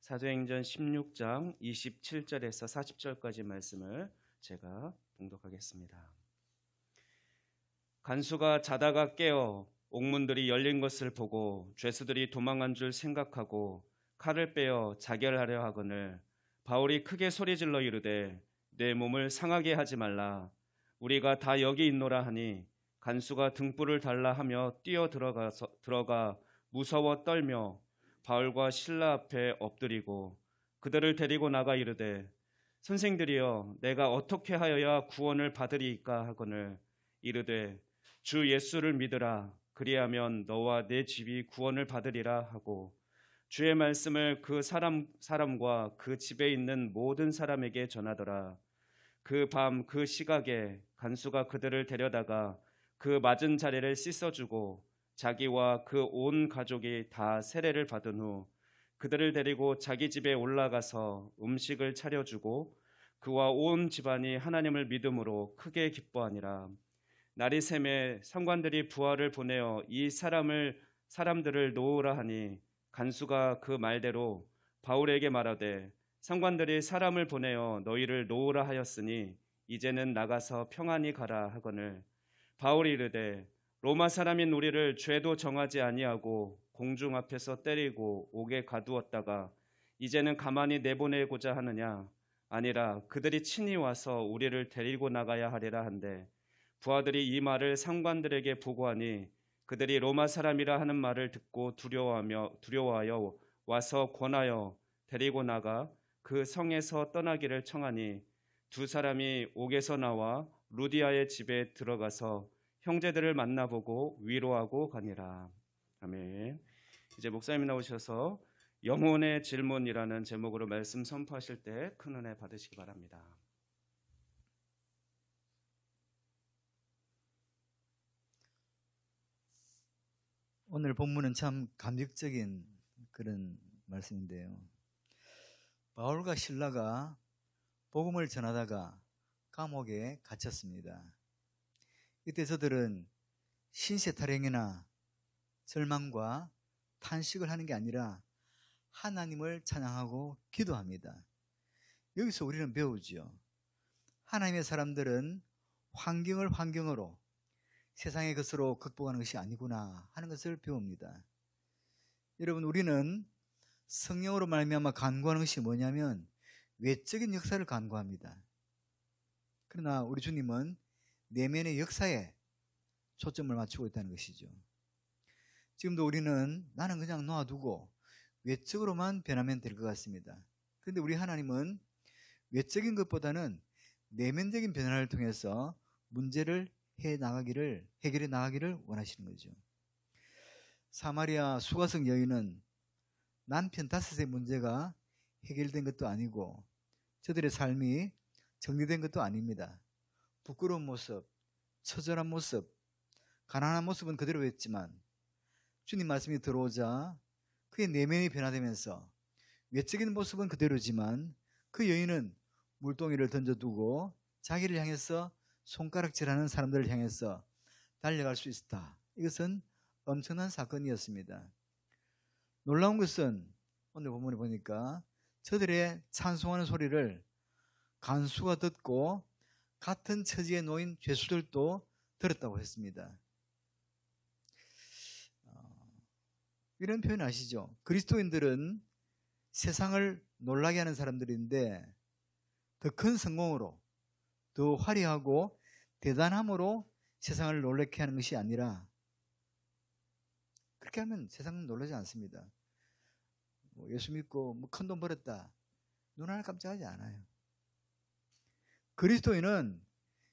사도행전 16장 27절에서 40절까지 말씀을 제가 봉독하겠습니다. 간수가 자다가 깨어 옥문들이 열린 것을 보고 죄수들이 도망한 줄 생각하고 칼을 빼어 자결하려 하거늘 바울이 크게 소리질러 이르되 내 몸을 상하게 하지 말라. 우리가 다 여기 있노라 하니 간수가 등불을 달라 하며 뛰어 들어가 무서워 떨며 바울과 실라 앞에 엎드리고 그들을 데리고 나가 이르되 선생들이여 내가 어떻게 하여야 구원을 받으리이까 하거늘 이르되 주 예수를 믿으라. 그리하면 너와 내 집이 구원을 받으리라 하고 주의 말씀을 그 사람과 그 집에 있는 모든 사람에게 전하더라. 그 밤 그 시각에 간수가 그들을 데려다가 그 맞은 자리를 씻어주고 자기와 그 온 가족이 다 세례를 받은 후 그들을 데리고 자기 집에 올라가서 음식을 차려주고 그와 온 집안이 하나님을 믿음으로 크게 기뻐하니라. 날이 새매 상관들이 부하를 보내어 이 사람들을 놓으라 하니 간수가 그 말대로 바울에게 말하되 상관들이 사람을 보내어 너희를 놓으라 하였으니 이제는 나가서 평안히 가라 하거늘 바울이 이르되 로마 사람인 우리를 죄도 정하지 아니하고 공중 앞에서 때리고 옥에 가두었다가 이제는 가만히 내보내고자 하느냐? 아니라 그들이 친히 와서 우리를 데리고 나가야 하리라 한데 부하들이 이 말을 상관들에게 보고하니 그들이 로마 사람이라 하는 말을 듣고 두려워하여 와서 권하여 데리고 나가 그 성에서 떠나기를 청하니 두 사람이 옥에서 나와 루디아의 집에 들어가서 형제들을 만나보고 위로하고 가니라. 아멘. 이제 목사님이 나오셔서 영혼의 질문이라는 제목으로 말씀 선포하실 때 큰 은혜 받으시기 바랍니다. 오늘 본문은 참 감격적인 그런 말씀인데요. 바울과 실라가 복음을 전하다가 감옥에 갇혔습니다. 이때 저들은 신세타령이나 절망과 탄식을 하는 게 아니라 하나님을 찬양하고 기도합니다. 여기서 우리는 배우죠. 하나님의 사람들은 환경으로 세상의 것으로 극복하는 것이 아니구나 하는 것을 배웁니다. 여러분, 우리는 성령으로 말미암아 간구하는 것이 뭐냐면 외적인 역사를 간구합니다. 그러나 우리 주님은 내면의 역사에 초점을 맞추고 있다는 것이죠. 지금도 우리는 나는 그냥 놓아두고 외적으로만 변하면 될 것 같습니다. 그런데 우리 하나님은 외적인 것보다는 내면적인 변화를 통해서 문제를 해결해 나가기를 원하시는 거죠. 사마리아 수가성 여인은 남편 5의 문제가 해결된 것도 아니고 저들의 삶이 정리된 것도 아닙니다. 부끄러운 모습, 처절한 모습, 가난한 모습은 그대로였지만 주님 말씀이 들어오자 그의 내면이 변화되면서 외적인 모습은 그대로지만 그 여인은 물동이를 던져두고 자기를 향해서 손가락질하는 사람들을 향해서 달려갈 수 있었다. 이것은 엄청난 사건이었습니다. 놀라운 것은 오늘 본문에 보니까 저들의 찬송하는 소리를 간수가 듣고 같은 처지에 놓인 죄수들도 들었다고 했습니다. 이런 표현 아시죠? 그리스도인들은 세상을 놀라게 하는 사람들인데 더 큰 성공으로, 더 화려하고 대단함으로 세상을 놀라게 하는 것이 아니라 그렇게 하면 세상은 놀라지 않습니다. 예수 믿고 큰 돈 벌었다. 눈 하나 깜짝하지 않아요. 그리스도인은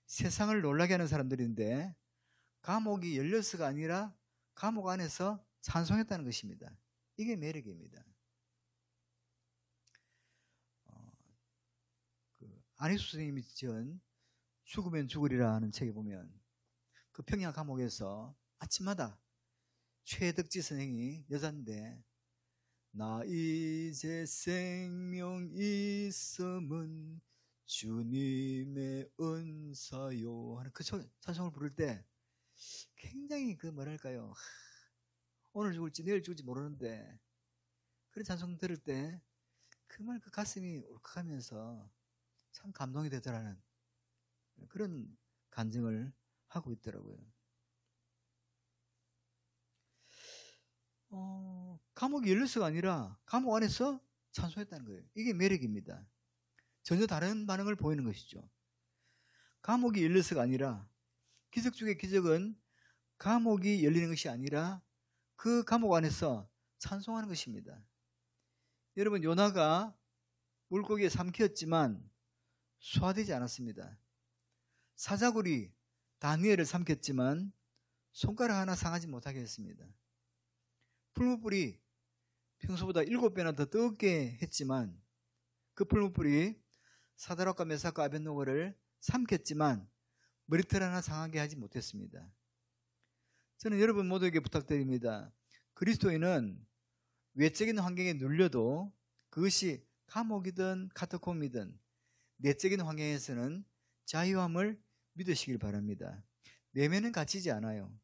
세상을 놀라게 하는 사람들인데 감옥이 열려서가 아니라 감옥 안에서 찬송했다는 것입니다. 이게 매력입니다. 안희수 선생님이 지은 죽으면 죽으리라 하는 책에 보면 그 평양 감옥에서 아침마다 최덕지 선생이 여잔데 나 이제 생명 있음은 주님의 은사요 하는 그 찬송을 부를 때 굉장히 뭐랄까요, 오늘 죽을지 내일 죽을지 모르는데 그런 찬송 들을 때 정말 그 가슴이 울컥하면서 참 감동이 되더라는 그런 간증을 하고 있더라고요. 감옥이 열려서가 아니라 감옥 안에서 찬송했다는 거예요. 이게 매력입니다. 전혀 다른 반응을 보이는 것이죠. 감옥이 열려서가 아니라 기적 중의 기적은 감옥이 열리는 것이 아니라 그 감옥 안에서 찬송하는 것입니다. 여러분, 요나가 물고기에 삼켰지만 소화되지 않았습니다. 사자굴이 다니엘을 삼켰지만 손가락 하나 상하지 못하게 했습니다. 풀무불이 평소보다 7배나 더 뜨겁게 했지만 그 풀무불이 사드락과 메삭과 아벳노고를 삼켰지만 머리털 하나 상하게 하지 못했습니다. 저는 여러분 모두에게 부탁드립니다. 그리스도인은 외적인 환경에 눌려도 그것이 감옥이든 카타콤이든 내적인 환경에서는 자유함을 믿으시길 바랍니다. 내면은 갇히지 않아요.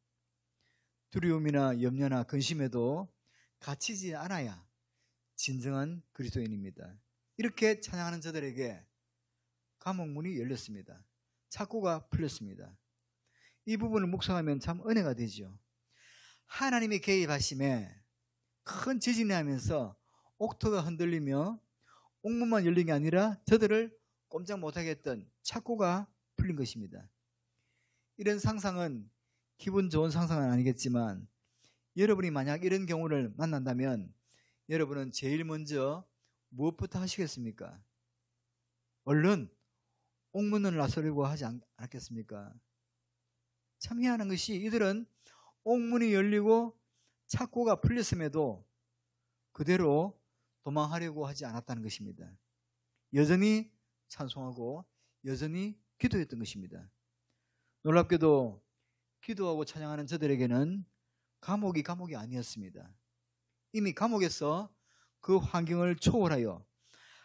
두려움이나 염려나 근심에도 갇히지 않아야 진정한 그리스도인입니다. 이렇게 찬양하는 저들에게 감옥문이 열렸습니다. 착고가 풀렸습니다. 이 부분을 묵상하면 참 은혜가 되죠. 하나님의 개입하심에 큰 지진이 하면서 옥토가 흔들리며 옥문만 열린 게 아니라 저들을 꼼짝 못하게 했던 착고가 풀린 것입니다. 이런 상상은 기분 좋은 상상은 아니겠지만 여러분이 만약 이런 경우를 만난다면 여러분은 제일 먼저 무엇부터 하시겠습니까? 얼른 옥문을 나서려고 하지 않겠습니까? 참 희한한 것이 이들은 옥문이 열리고 착고가 풀렸음에도 그대로 도망하려고 하지 않았다는 것입니다. 여전히 찬송하고 여전히 기도했던 것입니다. 놀랍게도 기도하고 찬양하는 저들에게는 감옥이 아니었습니다. 이미 감옥에서 그 환경을 초월하여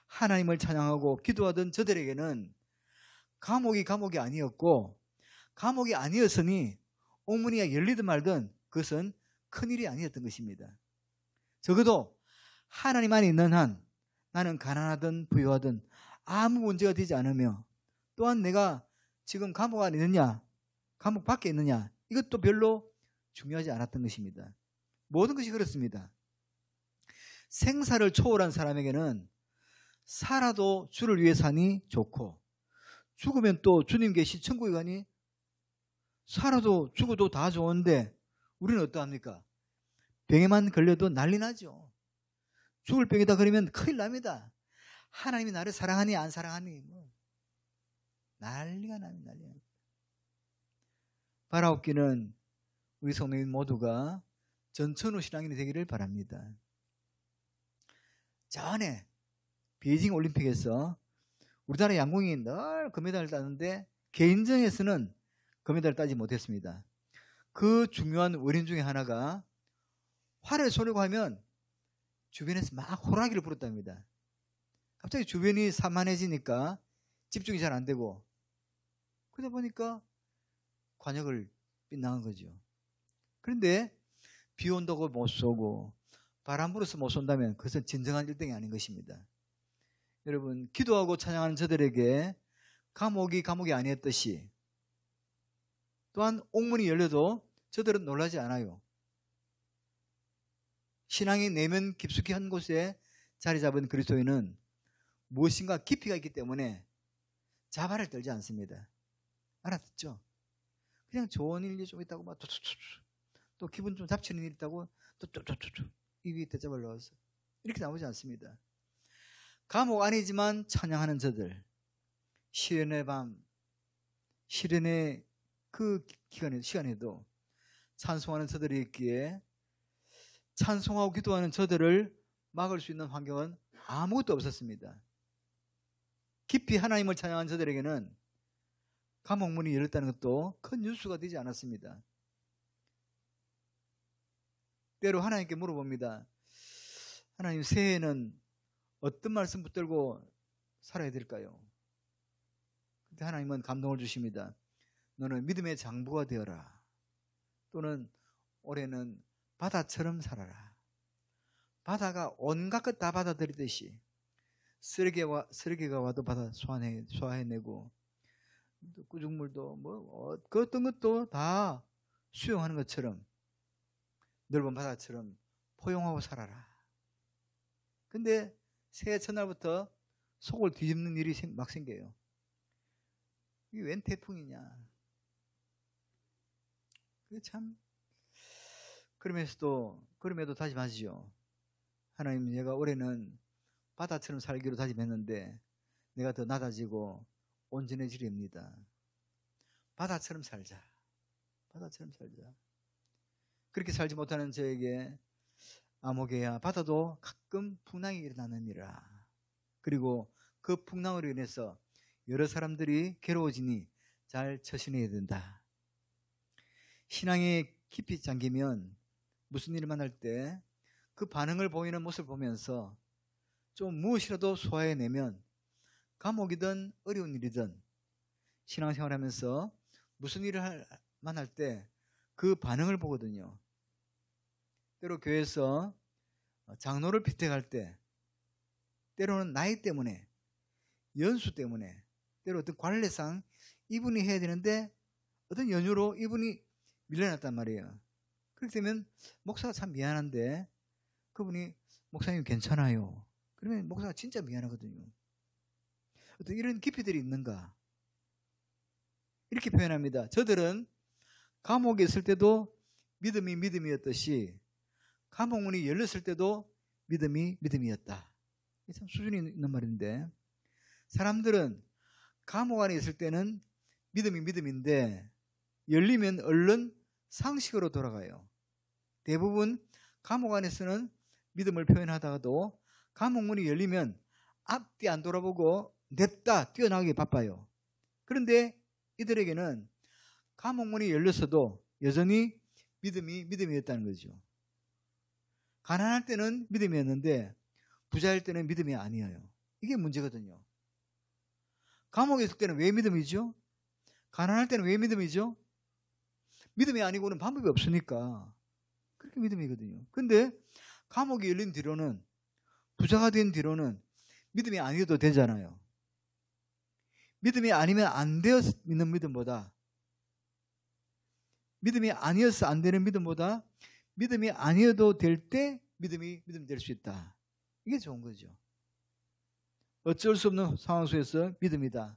하나님을 찬양하고 기도하던 저들에게는 감옥이 아니었고 감옥이 아니었으니 옥문이 열리든 말든 그것은 큰일이 아니었던 것입니다. 적어도 하나님 안에 있는 한 나는 가난하든 부유하든 아무 문제가 되지 않으며 또한 내가 지금 감옥 안에 있느냐 감옥 밖에 있느냐 이것도 별로 중요하지 않았던 것입니다. 모든 것이 그렇습니다. 생사를 초월한 사람에게는 살아도 주를 위해 사니 좋고 죽으면 또 주님 계시 천국에 가니 살아도 죽어도 다 좋은데 우리는 어떠합니까? 병에만 걸려도 난리 나죠. 죽을 병이다 그러면 큰일 납니다. 하나님이 나를 사랑하니 안 사랑하니 뭐 난리가 납니다. 바라옵기는 우리 성도인 모두가 전천후 신앙인이 되기를 바랍니다. 전에 베이징 올림픽에서 우리나라 양궁이 늘 금메달을 따는데 개인전에서는 금메달을 따지 못했습니다. 그 중요한 원인 중에 하나가 활을 쏘려고 하면 주변에서 막 호랑이를 부른답니다. 갑자기 주변이 산만해지니까 집중이 잘 안 되고 그러다 보니까 관역을 빗나간 거죠. 그런데 비 온다고 못 쏘고 바람 불어서 못 쏜다면 그것은 진정한 1등이 아닌 것입니다. 여러분 기도하고 찬양하는 저들에게 감옥이 아니었듯이 또한 옥문이 열려도 저들은 놀라지 않아요. 신앙이 내면 깊숙이 한 곳에 자리 잡은 그리스도인은 무엇인가 깊이가 있기 때문에 자발을 떨지 않습니다. 알았죠? 그냥 좋은 일이 좀 있다고 막 또 기분 좀 잡치는 일이 있다고 또 입이 대자발 넣어서 이렇게 나오지 않습니다. 감옥 아니지만 찬양하는 저들, 시련의 밤, 시련의 그 시간에도 찬송하는 저들이 있기에 찬송하고 기도하는 저들을 막을 수 있는 환경은 아무것도 없었습니다. 깊이 하나님을 찬양한 저들에게는 감옥문이 열렸다는 것도 큰 뉴스가 되지 않았습니다. 때로 하나님께 물어봅니다. 하나님, 새해에는 어떤 말씀 붙들고 살아야 될까요? 그때 하나님은 감동을 주십니다. 너는 믿음의 장부가 되어라. 또는 올해는 바다처럼 살아라. 바다가 온갖 것 다 받아들이듯이 쓰레기가 와도 바다 소화해내고, 또 구중물도 그 어떤 것도 다 수용하는 것처럼 넓은 바다처럼 포용하고 살아라. 근데 새해 첫날부터 속을 뒤집는 일이 막 생겨요. 이게 웬 태풍이냐. 그게 참, 그럼에도 다짐하시죠. 하나님, 내가 올해는 바다처럼 살기로 다짐했는데 내가 더 낮아지고 온전해지렵니다. 바다처럼 살자. 바다처럼 살자. 그렇게 살지 못하는 저에게 아모개야, 바다도 가끔 풍랑이 일어나느니라. 그리고 그 풍랑으로 인해서 여러 사람들이 괴로워지니 잘 처신해야 된다. 신앙에 깊이 잠기면 무슨 일을 만날 때 그 반응을 보이는 모습을 보면서 좀 무엇이라도 소화해내면 감옥이든 어려운 일이든 신앙생활하면서 무슨 일을 만날 때 그 반응을 보거든요. 때로 교회에서 장로를 피택할 때 때로는 나이 때문에, 연수 때문에, 때로 어떤 관례상 이분이 해야 되는데 어떤 연유로 이분이 밀려났단 말이에요. 그렇게 되면 목사가 참 미안한데 그분이 목사님 괜찮아요. 그러면 목사가 진짜 미안하거든요. 어떤 이런 깊이들이 있는가? 이렇게 표현합니다. 저들은 감옥에 있을 때도 믿음이 믿음이었듯이 감옥문이 열렸을 때도 믿음이 믿음이었다. 이게 참 수준이 있는 말인데, 사람들은 감옥 안에 있을 때는 믿음이 믿음인데 열리면 얼른 상식으로 돌아가요. 대부분 감옥 안에서는 믿음을 표현하다가도 감옥문이 열리면 앞뒤 안 돌아보고 냅다 뛰어나가기 바빠요. 그런데 이들에게는 감옥문이 열렸어도 여전히 믿음이 믿음이었다는 거죠. 가난할 때는 믿음이었는데 부자일 때는 믿음이 아니에요. 이게 문제거든요. 감옥에 있을 때는 왜 믿음이죠? 가난할 때는 왜 믿음이죠? 믿음이 아니고는 방법이 없으니까 그렇게 믿음이거든요. 근데 감옥이 열린 뒤로는, 부자가 된 뒤로는 믿음이 아니어도 되잖아요. 믿음이 아니면 안 되어 있는 믿음보다, 믿음이 아니어서 안 되는 믿음보다 믿음이 아니어도 될 때 믿음이 믿음 될 수 있다. 이게 좋은 거죠. 어쩔 수 없는 상황 속에서 믿음이다.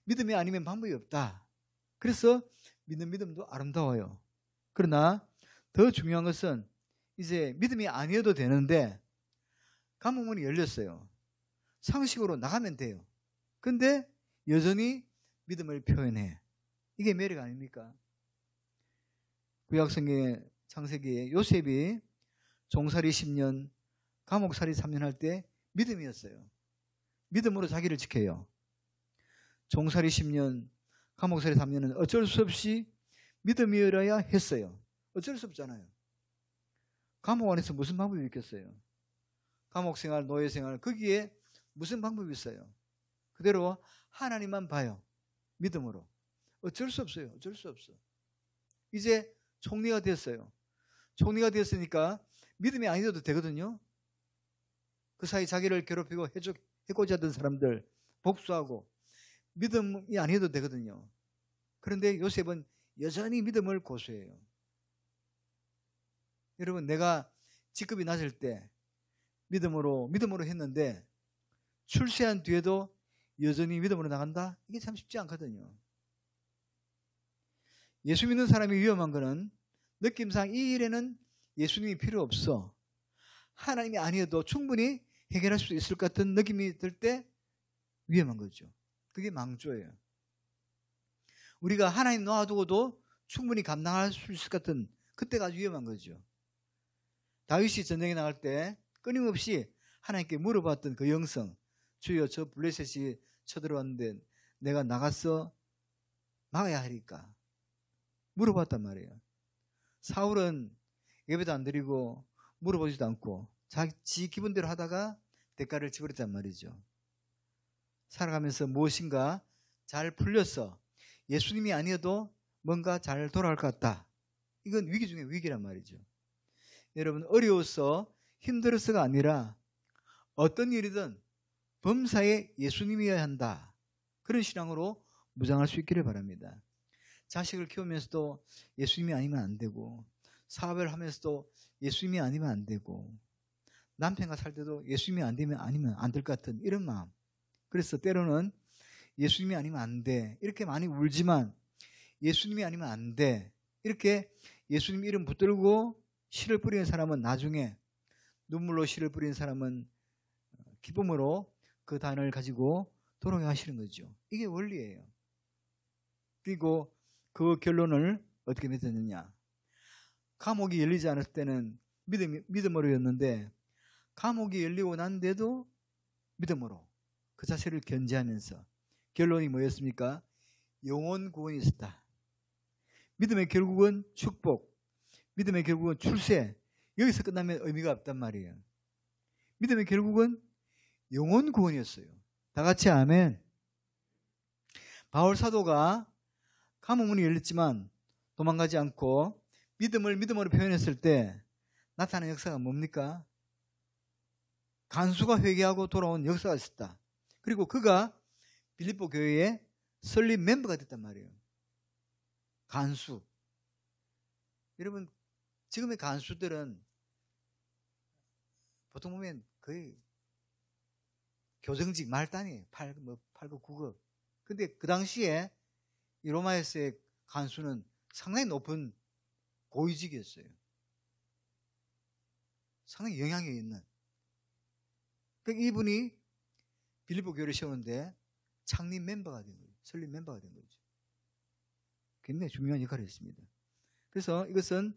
믿음이 아니면 방법이 없다. 그래서 믿는 믿음도 아름다워요. 그러나 더 중요한 것은 이제 믿음이 아니어도 되는데 감옥문이 열렸어요. 상식으로 나가면 돼요. 근데 여전히 믿음을 표현해. 이게 매력 아닙니까? 구약성경의 창세기에 요셉이 종살이 10년, 감옥살이 3년 할 때 믿음이었어요. 믿음으로 자기를 지켜요. 종살이 10년, 감옥살이 3년은 어쩔 수 없이 믿음이어야 했어요. 어쩔 수 없잖아요. 감옥 안에서 무슨 방법이 있겠어요? 감옥생활, 노예생활, 거기에 무슨 방법이 있어요? 그대로 하나님만 봐요. 믿음으로. 어쩔 수 없어요. 어쩔 수 없어. 이제 총리가 됐어요. 총리가 됐으니까 믿음이 아니어도 되거든요. 그 사이 자기를 괴롭히고 해코지 하던 사람들 복수하고 믿음이 아니어도 되거든요. 그런데 요셉은 여전히 믿음을 고수해요. 여러분, 내가 직급이 낮을 때 믿음으로 했는데 출세한 뒤에도 여전히 믿음으로 나간다? 이게 참 쉽지 않거든요. 예수 믿는 사람이 위험한 거는 느낌상 이 일에는 예수님이 필요 없어. 하나님이 아니어도 충분히 해결할 수 있을 것 같은 느낌이 들 때 위험한 거죠. 그게 망조예요. 우리가 하나님 놓아두고도 충분히 감당할 수 있을 것 같은 그때가 아주 위험한 거죠. 다윗이 전쟁에 나갈 때 끊임없이 하나님께 물어봤던 그 영성, 주여 저 블레셋이 쳐들어왔는데 내가 나가서 막아야 하니까 물어봤단 말이에요. 사울은 예배도 안 드리고 물어보지도 않고 지 기분대로 하다가 대가를 치버렸단 말이죠. 살아가면서 무엇인가 잘 풀려서 예수님이 아니어도 뭔가 잘 돌아갈 것 같다. 이건 위기 중에 위기란 말이죠. 여러분, 어려워서 힘들어서가 아니라 어떤 일이든 범사에 예수님이어야 한다. 그런 신앙으로 무장할 수 있기를 바랍니다. 자식을 키우면서도 예수님이 아니면 안 되고, 사업을 하면서도 예수님이 아니면 안 되고, 남편과 살 때도 예수님이 아니면 안 될 것 같은 이런 마음. 그래서 때로는 예수님이 아니면 안 돼, 이렇게 많이 울지만 예수님이 아니면 안 돼, 이렇게 예수님 이름 붙들고 씨를 뿌리는 사람은 나중에, 눈물로 씨를 뿌리는 사람은 기쁨으로 그 단을 가지고 돌아가시는 거죠. 이게 원리예요. 그리고 그 결론을 어떻게 맺었느냐. 감옥이 열리지 않았을 때는 믿음으로였는데, 감옥이 열리고 난데도 믿음으로 그 자체를 견지하면서 결론이 뭐였습니까? 영혼 구원이 있었다. 믿음의 결국은 축복, 믿음의 결국은 출세. 여기서 끝나면 의미가 없단 말이에요. 믿음의 결국은 영혼 구원이었어요. 다 같이 아멘. 바울 사도가 감옥문이 열렸지만 도망가지 않고 믿음을 믿음으로 표현했을 때 나타난 역사가 뭡니까? 간수가 회개하고 돌아온 역사가 있었다. 그리고 그가 빌립보 교회의 설립 멤버가 됐단 말이에요. 간수. 여러분, 지금의 간수들은 보통 보면 거의 교정직 말단이에요. 8급, 9급. 근데 그 당시에 이 로마에서의 간수는 상당히 높은 고위직이었어요. 상당히 영향이 있는. 그러니까 이분이 빌립보 교회를 세우는데 창립 멤버가 된 거예요. 설립 멤버가 된 거죠. 굉장히 중요한 역할을 했습니다. 그래서 이것은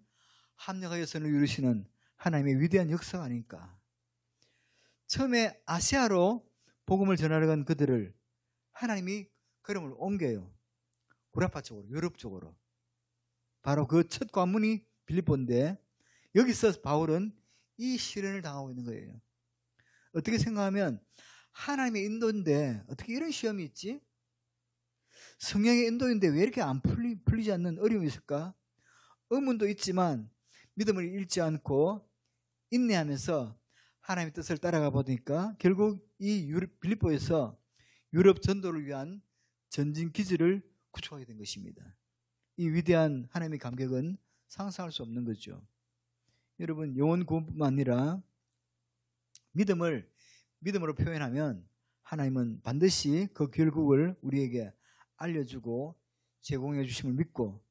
합력하여 선을 이루시는 하나님의 위대한 역사가 아닐까. 처음에 아시아로 복음을 전하러 간 그들을 하나님이 걸음을 옮겨요. 구라파 쪽으로, 유럽 쪽으로. 바로 그 첫 관문이 빌립보인데, 여기서 바울은 이 시련을 당하고 있는 거예요. 어떻게 생각하면 하나님의 인도인데 어떻게 이런 시험이 있지? 성령의 인도인데 왜 이렇게 안 풀리지 않는 어려움이 있을까? 의문도 있지만 믿음을 잃지 않고 인내하면서 하나님의 뜻을 따라가 보니까 결국 이 빌립보에서 유럽 전도를 위한 전진 기지를 구축하게 된 것입니다. 이 위대한 하나님의 감격은 상상할 수 없는 거죠. 여러분, 영혼 구원뿐만 아니라 믿음으로 표현하면 하나님은 반드시 그 결국을 우리에게 알려주고 제공해 주심을 믿고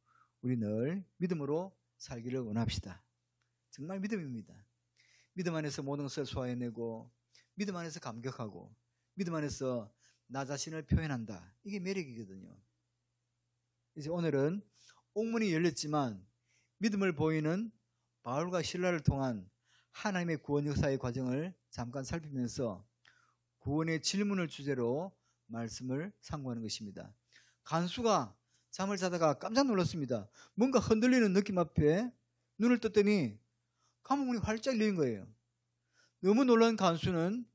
우리 늘 믿음으로 살기를 원합시다. 정말 믿음입니다. 믿음 안에서 모든 것을 소화해내고 믿음 안에서 감격하고 믿음 안에서 나 자신을 표현한다. 이게 매력이거든요. 이제 오늘은 옥문이 열렸지만 믿음을 보이는 바울과 실라를 통한 하나님의 구원 역사의 과정을 잠깐 살피면서 구원의 질문을 주제로 말씀을 상고하는 것입니다. 간수가 잠을 자다가 깜짝 놀랐습니다. 뭔가 흔들리는 느낌 앞에 눈을 떴더니 감옥문이 활짝 열린 거예요. 너무 놀란 간수는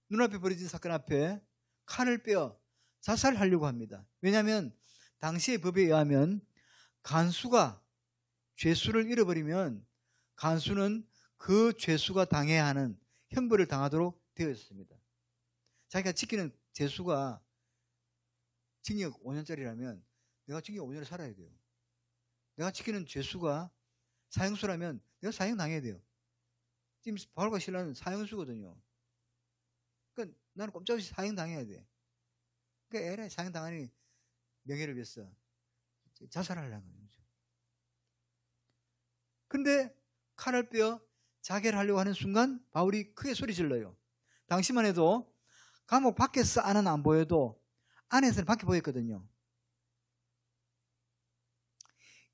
눈앞에 벌어진 사건 앞에 칼을 빼어 자살하려고 합니다. 왜냐하면 당시의 법에 의하면 간수가 죄수를 잃어버리면 간수는 그 죄수가 당해야 하는 형벌을 당하도록 되어 있습니다. 자기가 지키는 죄수가 징역 5년짜리라면 내가 징역 5년을 살아야 돼요. 내가 지키는 죄수가 사형수라면 내가 사형 당해야 돼요. 지금 바울과 실라는 사형수거든요. 그러니까 나는 꼼짝없이 사형 당해야 돼. 그러니까 에라이 사형 당하니 명예를 위해서 자살하려는 거죠. 근데 칼을 빼어 자결을 하려고 하는 순간 바울이 크게 소리 질러요. 당시만 해도 감옥 밖에서 안은 안 보여도 안에서는 밖에 보였거든요.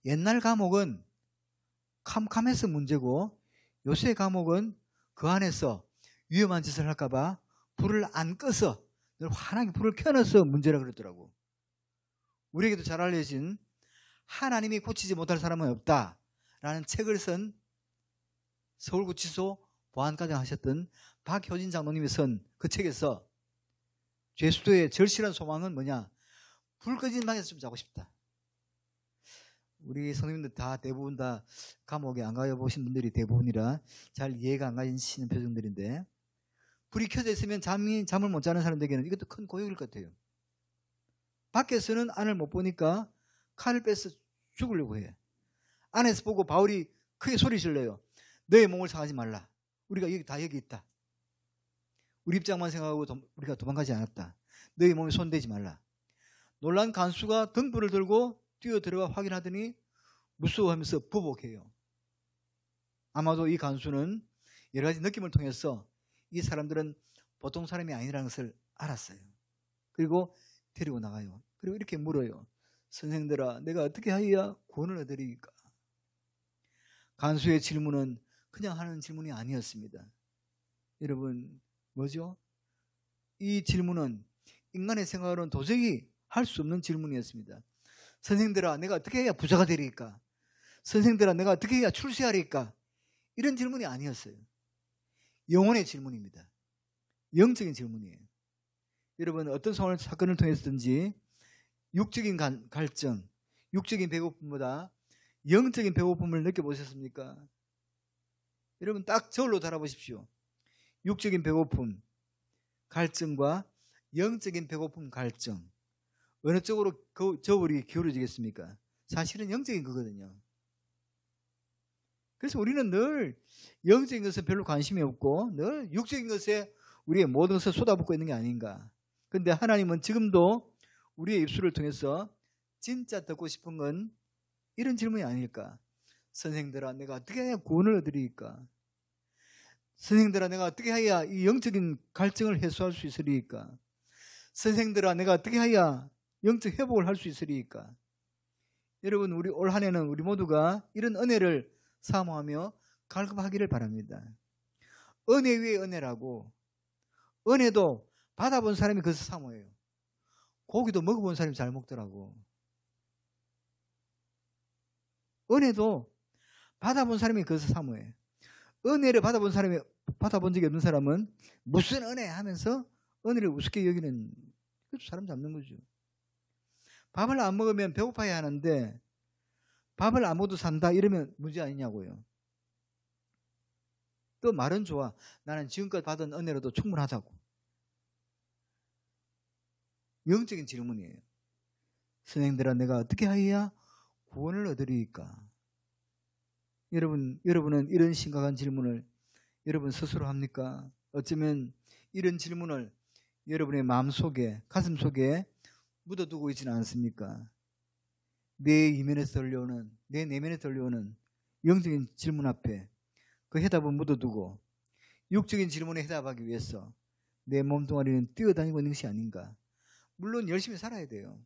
옛날 감옥은 캄캄해서 문제고 요새 감옥은 그 안에서 위험한 짓을 할까봐 불을 안 꺼서 늘 환하게 불을 켜놔서 문제라 그러더라고. 우리에게도 잘 알려진 하나님이 고치지 못할 사람은 없다라는 책을 쓴 서울구치소 보안과장 하셨던 박효진 장로님이 쓴 그 책에서 죄수도의 절실한 소망은 뭐냐? 불 꺼진 방에서 좀 자고 싶다. 우리 성도님들 다 대부분 다 감옥에 안 가보신 분들이 대부분이라 잘 이해가 안 가시는 표정들인데 불이 켜져 있으면 잠을 못 자는 사람들에게는 이것도 큰 고역일 것 같아요. 밖에서는 안을 못 보니까 칼을 빼서 죽으려고 해. 안에서 보고 바울이 크게 소리 질러요. 너의 몸을 상하지 말라. 우리가 여기 있다. 우리 입장만 생각하고 우리가 도망가지 않았다. 너의 몸에 손대지 말라. 놀란 간수가 등불을 들고 뛰어들어가 확인하더니 무서워하면서 보복해요. 아마도 이 간수는 여러 가지 느낌을 통해서 이 사람들은 보통 사람이 아니라는 것을 알았어요. 그리고 데리고 나가요. 그리고 이렇게 물어요. 선생들아, 내가 어떻게 하여야 구원을 얻으리까? 간수의 질문은 그냥 하는 질문이 아니었습니다. 여러분, 뭐죠? 이 질문은 인간의 생각으로는 도저히 할 수 없는 질문이었습니다. 선생들아, 내가 어떻게 해야 부자가 되리까? 선생들아, 내가 어떻게 해야 출세하리까? 이런 질문이 아니었어요. 영혼의 질문입니다. 영적인 질문이에요. 여러분, 어떤 사건을 통해서든지 육적인 갈증, 육적인 배고픔보다 영적인 배고픔을 느껴보셨습니까? 여러분, 딱 저울로 달아보십시오. 육적인 배고픔, 갈증과 영적인 배고픔, 갈증. 어느 쪽으로 저울이 기울어지겠습니까? 사실은 영적인 거거든요. 그래서 우리는 늘 영적인 것에 별로 관심이 없고 늘 육적인 것에 우리의 모든 것을 쏟아붓고 있는 게 아닌가. 그런데 하나님은 지금도 우리의 입술을 통해서 진짜 듣고 싶은 건 이런 질문이 아닐까. 선생들아, 내가 어떻게 해야 구원을 얻으리까? 선생들아, 내가 어떻게 해야 이 영적인 갈증을 해소할 수 있으리까? 선생들아, 내가 어떻게 해야 영적 회복을 할 수 있으리까? 여러분, 우리 올 한 해는 우리 모두가 이런 은혜를 사모하며 갈급하기를 바랍니다. 은혜 위에 은혜라고. 은혜도 받아본 사람이 그것을 사모해요. 고기도 먹어본 사람이 잘 먹더라고. 은혜도 받아본 사람이 그것을 사모해요. 은혜를 받아본 사람이, 받아본 적이 없는 사람은 무슨 은혜 하면서 은혜를 우습게 여기는, 그것도 사람 잡는 거죠. 밥을 안 먹으면 배고파야 하는데 밥을 안 먹어도 산다 이러면 문제 아니냐고요. 또 말은 좋아. 나는 지금까지 받은 은혜로도 충분하다고. 영적인 질문이에요. 선생들아, 내가 어떻게 하여야 구원을 얻으리까? 여러분은 이런 심각한 질문을 여러분 스스로 합니까? 어쩌면 이런 질문을 여러분의 마음속에, 가슴속에 묻어두고 있지는 않습니까? 내 이면에서 들려오는, 내 내면에 들려오는 영적인 질문 앞에 그 해답을 묻어두고 육적인 질문에 해답하기 위해서 내 몸뚱아리는 뛰어다니고 있는 것이 아닌가. 물론 열심히 살아야 돼요.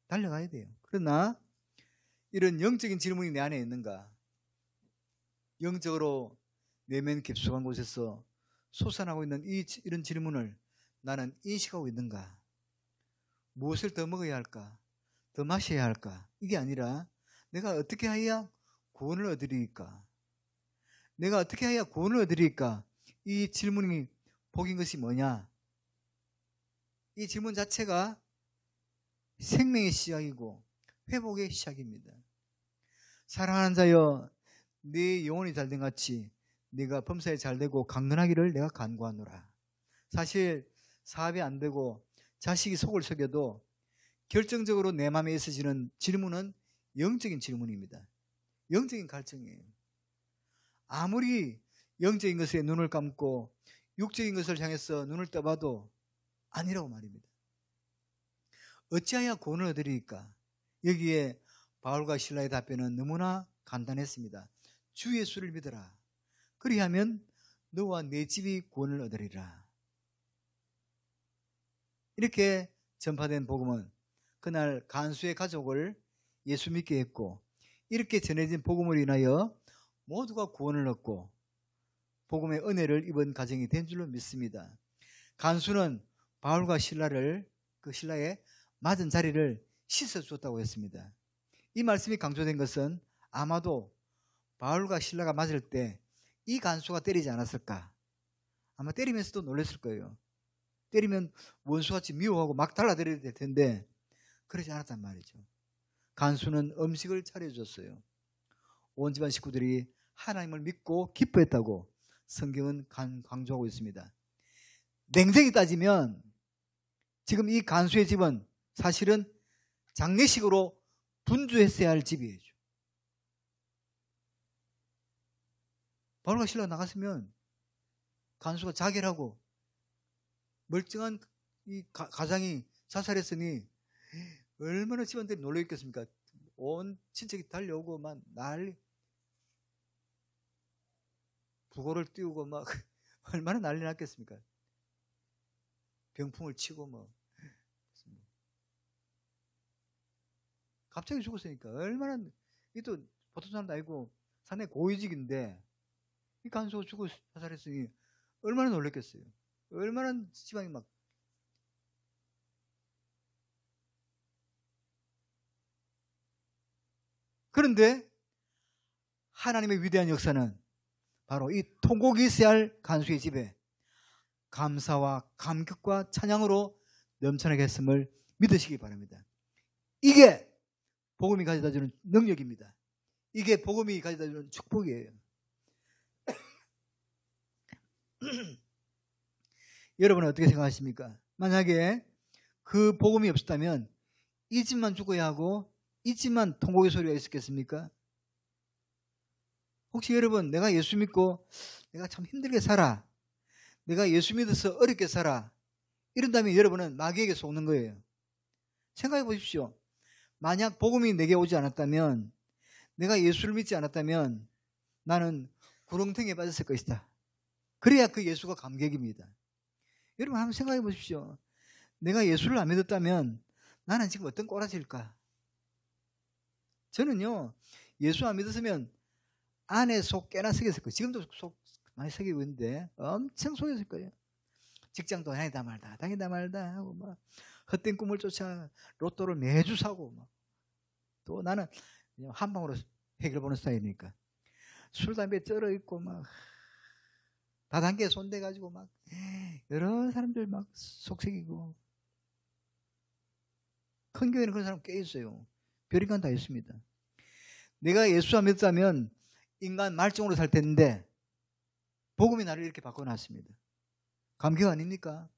달려가야 돼요. 그러나 이런 영적인 질문이 내 안에 있는가? 영적으로 내면 깊숙한 곳에서 솟아나고 있는 이런 질문을 나는 인식하고 있는가? 무엇을 더 먹어야 할까? 더 마셔야 할까? 이게 아니라 내가 어떻게 해야 구원을 얻으리까? 내가 어떻게 해야 구원을 얻으리까? 이 질문이 복인 것이 뭐냐? 이 질문 자체가 생명의 시작이고 회복의 시작입니다. 사랑하는 자여, 네 영혼이 잘된 같이 네가 범사에 잘되고 강건하기를 내가 간구하노라. 사실 사업이 안 되고 자식이 속을 썩여도 결정적으로 내 마음에 있어지는 질문은 영적인 질문입니다. 영적인 갈증이에요. 아무리 영적인 것에 눈을 감고 육적인 것을 향해서 눈을 떠봐도 아니라고 말입니다. 어찌하여 구원을 얻으리까? 여기에 바울과 실라의 답변은 너무나 간단했습니다. 주 예수를 믿어라. 그리하면 너와 내 집이 구원을 얻으리라. 이렇게 전파된 복음은 그날 간수의 가족을 예수 믿게 했고, 이렇게 전해진 복음으로 인하여 모두가 구원을 얻고 복음의 은혜를 입은 가정이 된 줄로 믿습니다. 간수는 바울과 신라를, 그 신라의 맞은 자리를 씻어주었다고 했습니다. 이 말씀이 강조된 것은 아마도 바울과 신라가 맞을 때 이 간수가 때리지 않았을까? 아마 때리면서도 놀랐을 거예요. 때리면 원수같이 미워하고 막 달라들어야 될 텐데 그러지 않았단 말이죠. 간수는 음식을 차려줬어요. 온 집안 식구들이 하나님을 믿고 기뻐했다고 성경은 강조하고 있습니다. 냉정히 따지면 지금 이 간수의 집은 사실은 장례식으로 분주했어야 할 집이에요. 바울과 실라가 나갔으면 간수가 자결하고 멀쩡한 이 가장이 자살했으니 얼마나 집안들이 놀라 있겠습니까? 온 친척이 달려오고 막 난리, 부고를 띄우고 막 얼마나 난리 났겠습니까? 병풍을 치고 뭐. 갑자기 죽었으니까 얼마나, 이또 보통 사람도 아니고 상당히 고위직인데 이 간수가 죽어 자살했으니 얼마나 놀랐겠어요. 얼마나 지방이 막. 그런데 하나님의 위대한 역사는 바로 이 통곡이 있어야 할 간수의 집에 감사와 감격과 찬양으로 넘쳐나게 했음을 믿으시기 바랍니다. 이게 복음이 가져다주는 능력입니다. 이게 복음이 가져다주는 축복이에요. 여러분은 어떻게 생각하십니까? 만약에 그 복음이 없었다면 이 집만 죽어야 하고 이 집만 통곡의 소리가 있었겠습니까? 혹시 여러분, 내가 예수 믿고 내가 참 힘들게 살아, 내가 예수 믿어서 어렵게 살아, 이런다면 여러분은 마귀에게 속는 거예요. 생각해 보십시오. 만약 복음이 내게 오지 않았다면, 내가 예수를 믿지 않았다면 나는 구렁텅이에 빠졌을 것이다. 그래야 그 예수가 감격입니다. 여러분 한번 생각해 보십시오. 내가 예수를 안 믿었다면 나는 지금 어떤 꼬라지일까? 저는요, 예수 안 믿었으면 안에 속 깨나 썩였을 거예요. 지금도 속 많이 썩이고 있는데 엄청 속였을 거예요. 직장도 다니다 말다 하고 막 헛된 꿈을 쫓아 로또를 매주 사고 막. 또 나는 한 방으로 해결 보는 스타일이니까 술 담배 쩔어 있고 막 다단계에 손대가지고 막 여러 사람들 막 속썩이고. 큰 교회는 그런 사람 꽤 있어요. 별인간 다 있습니다. 내가 예수 안 믿었다면 인간 말종으로 살 텐데 복음이 나를 이렇게 바꿔놨습니다. 감격 아닙니까?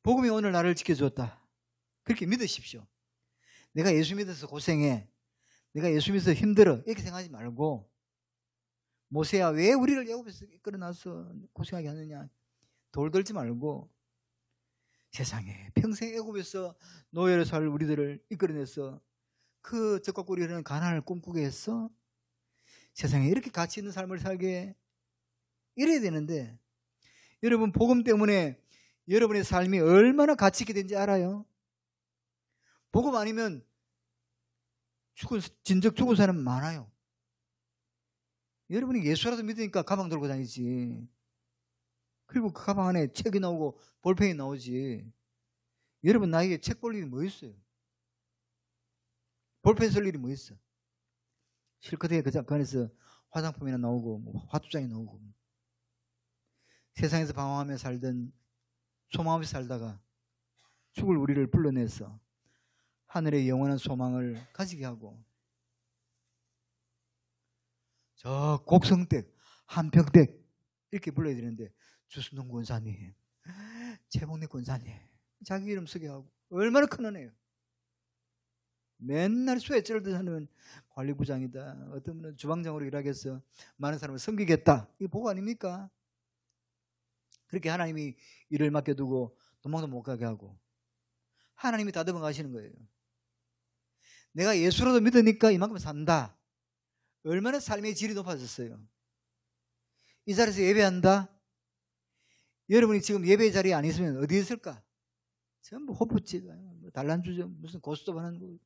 복음이 오늘 나를 지켜주었다. 그렇게 믿으십시오. 내가 예수 믿어서 고생해, 내가 예수 믿어서 힘들어, 이렇게 생각하지 말고, 모세야 왜 우리를 애굽에서 이끌어놔서 고생하게 하느냐, 돌들지 말고, 세상에 평생 애굽에서 노예로 살 우리들을 이끌어내서 그 적과 꿀이 흐르는 가나안을 꿈꾸게 했어? 세상에 이렇게 가치 있는 삶을 살게 이래야 되는데, 여러분 복음 때문에 여러분의 삶이 얼마나 가치 있게 된지 알아요? 복음 아니면 진즉 죽은 사람 많아요. 여러분이 예수라도 믿으니까 가방 들고 다니지. 그리고 그 가방 안에 책이 나오고 볼펜이 나오지. 여러분 나에게 책 볼 일이 뭐 있어요? 볼펜 쓸 일이 뭐 있어? 실컷에 그 안에서 화장품이나 나오고 뭐 화투장이 나오고. 세상에서 방황하며 살던 소망 없이 살다가 죽을 우리를 불러내서 하늘의 영원한 소망을 가지게 하고, 저 곡성댁, 한평댁 이렇게 불러야 되는데 주순동 권사님, 최봉래 권사님 자기 이름 쓰게 하고 얼마나 큰 은혜예요. 맨날 수에 쩔듯 하는 관리부장이다, 어떤 분은 주방장으로 일하겠어, 많은 사람을 섬기겠다, 이게 복 아닙니까? 그렇게 하나님이 일을 맡겨두고 도망도 못 가게 하고 하나님이 다듬어 가시는 거예요. 내가 예수라도 믿으니까 이만큼 산다. 얼마나 삶의 질이 높아졌어요. 이 자리에서 예배한다. 여러분이 지금 예배 자리에 안 있으면 어디에 있을까? 전부 호프집, 달란주죠, 무슨 고스톱 하는 거.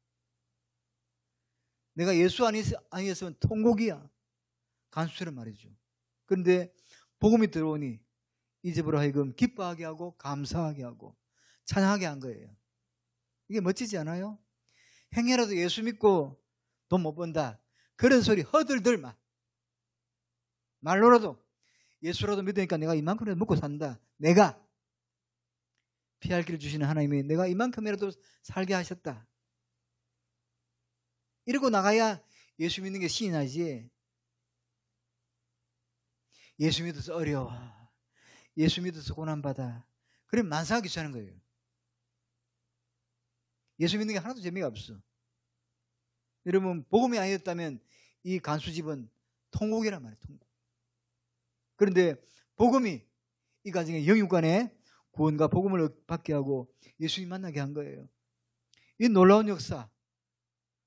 내가 예수 아니었으면 통곡이야. 간수처럼 말이죠. 그런데 복음이 들어오니 이 집으로 하여금 기뻐하게 하고 감사하게 하고 찬양하게 한 거예요. 이게 멋지지 않아요? 행여라도 예수 믿고 돈 못 번다, 그런 소리 허들들 마. 말로라도 예수라도 믿으니까 내가 이만큼이라도 먹고 산다. 내가 피할 길을 주시는 하나님이 내가 이만큼이라도 살게 하셨다. 이러고 나가야 예수 믿는 게 신이 나지. 예수 믿어서 어려워, 예수 믿어서 고난받아, 그럼 만사가 귀찮은 거예요. 예수 믿는 게 하나도 재미가 없어. 여러분, 복음이 아니었다면 이 간수집은 통곡이란 말이에요. 통곡. 그런데 복음이 이 가정의 영육간에 구원과 복음을 받게 하고 예수님 만나게 한 거예요. 이 놀라운 역사.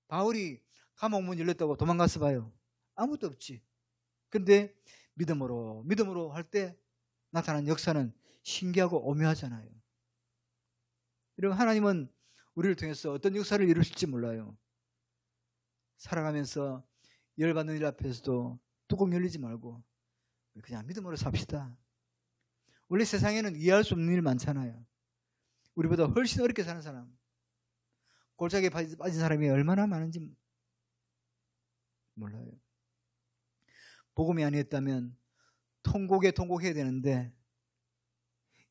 바울이 감옥문 열렸다고 도망가서 봐요. 아무것도 없지. 근데 믿음으로 할 때 나타난 역사는 신기하고 오묘하잖아요. 여러분, 하나님은 우리를 통해서 어떤 역사를 이루실지 몰라요. 살아가면서 열받는 일 앞에서도 뚜껑 열리지 말고 그냥 믿음으로 삽시다. 원래 세상에는 이해할 수 없는 일 많잖아요. 우리보다 훨씬 어렵게 사는 사람, 골짜기에 빠진 사람이 얼마나 많은지 몰라요. 복음이 아니었다면 통곡에 통곡해야 되는데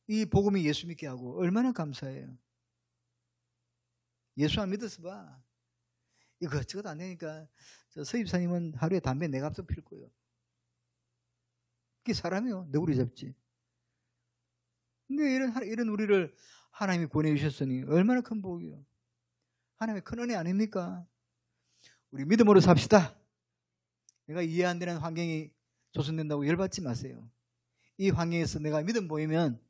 이 복음이 예수 믿게 하고 얼마나 감사해요. 예수 안 믿어서 봐. 이거 저것도 안 되니까 저 서입사님은 하루에 담배 4갑석 필 거예요. 그게 사람이요. 너구리 잡지. 근데 이런 우리를 하나님이 구원해 주셨으니 얼마나 큰 복이요. 하나님의 큰 은혜 아닙니까? 우리 믿음으로 삽시다. 내가 이해 안 되는 환경이 조성된다고 열받지 마세요. 이 환경에서 내가 믿음 보이면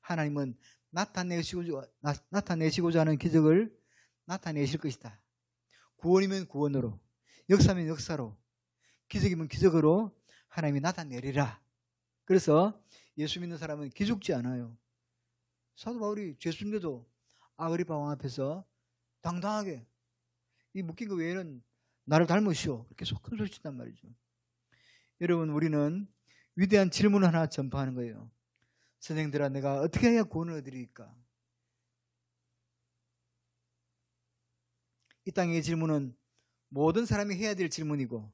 하나님은 나타내시고자 하는 기적을 나타내실 것이다. 구원이면 구원으로, 역사면 역사로, 기적이면 기적으로 하나님이 나타내리라. 그래서 예수 믿는 사람은 기죽지 않아요. 사도 바울이 죄 숨겨도 아그리파 왕 앞에서 당당하게 이 묶인 거 외에는 나를 닮으시오. 그렇게 큰 소리 친단 말이죠. 여러분, 우리는 위대한 질문을 하나 전파하는 거예요. 선생들아, 내가 어떻게 해야 구원을 얻으리까? 이 땅의 질문은 모든 사람이 해야 될 질문이고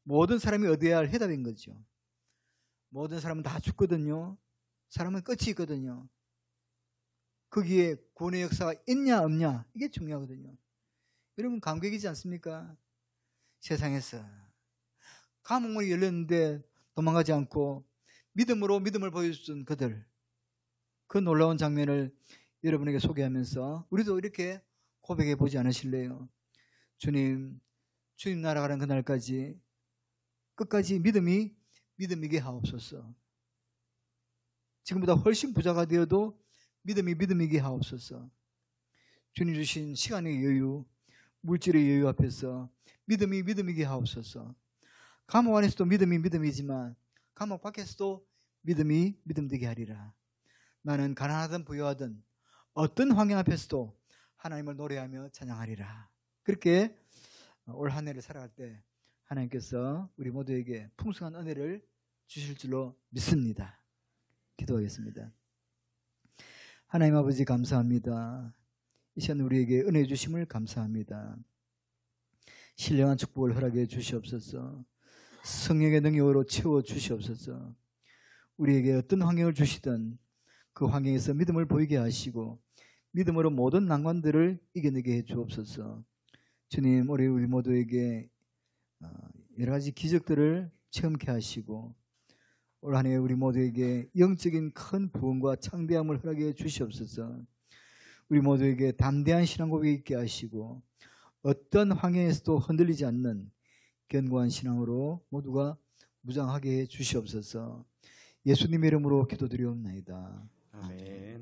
모든 사람이 얻어야 할 해답인 거죠. 모든 사람은 다 죽거든요. 사람은 끝이 있거든요. 거기에 구원의 역사가 있냐 없냐 이게 중요하거든요. 여러분, 감격이지 않습니까? 세상에서 감옥문이 열렸는데 도망가지 않고 믿음으로 믿음을 보여준 그들, 그 놀라운 장면을 여러분에게 소개하면서 우리도 이렇게 고백해 보지 않으실래요? 주님 날아가는 그날까지 끝까지 믿음이게 하옵소서. 지금보다 훨씬 부자가 되어도 믿음이게 하옵소서. 주님 주신 시간의 여유, 물질의 여유 앞에서 믿음이게 하옵소서. 감옥 안에서도 믿음이지만 감옥 밖에서도 믿음 되게 하리라. 나는 가난하든 부유하든 어떤 환경 앞에서도 하나님을 노래하며 찬양하리라. 그렇게 올 한 해를 살아갈 때 하나님께서 우리 모두에게 풍성한 은혜를 주실 줄로 믿습니다. 기도하겠습니다. 하나님 아버지, 감사합니다. 이 시간 우리에게 은혜 주심을 감사합니다. 신령한 축복을 허락해 주시옵소서. 성령의 능력으로 채워 주시옵소서. 우리에게 어떤 환경을 주시든 그 환경에서 믿음을 보이게 하시고 믿음으로 모든 난관들을 이겨내게 해 주옵소서. 주님, 우리 모두에게 여러 가지 기적들을 체험케 하시고 올 한 해 우리 모두에게 영적인 큰 부흥과 창대함을 허락해 주시옵소서. 우리 모두에게 담대한 신앙 고백이 있게 하시고 어떤 환경에서도 흔들리지 않는 견고한 신앙으로 모두가 무장하게 해 주시옵소서. 예수님의 이름으로 기도드리옵나이다. 아멘.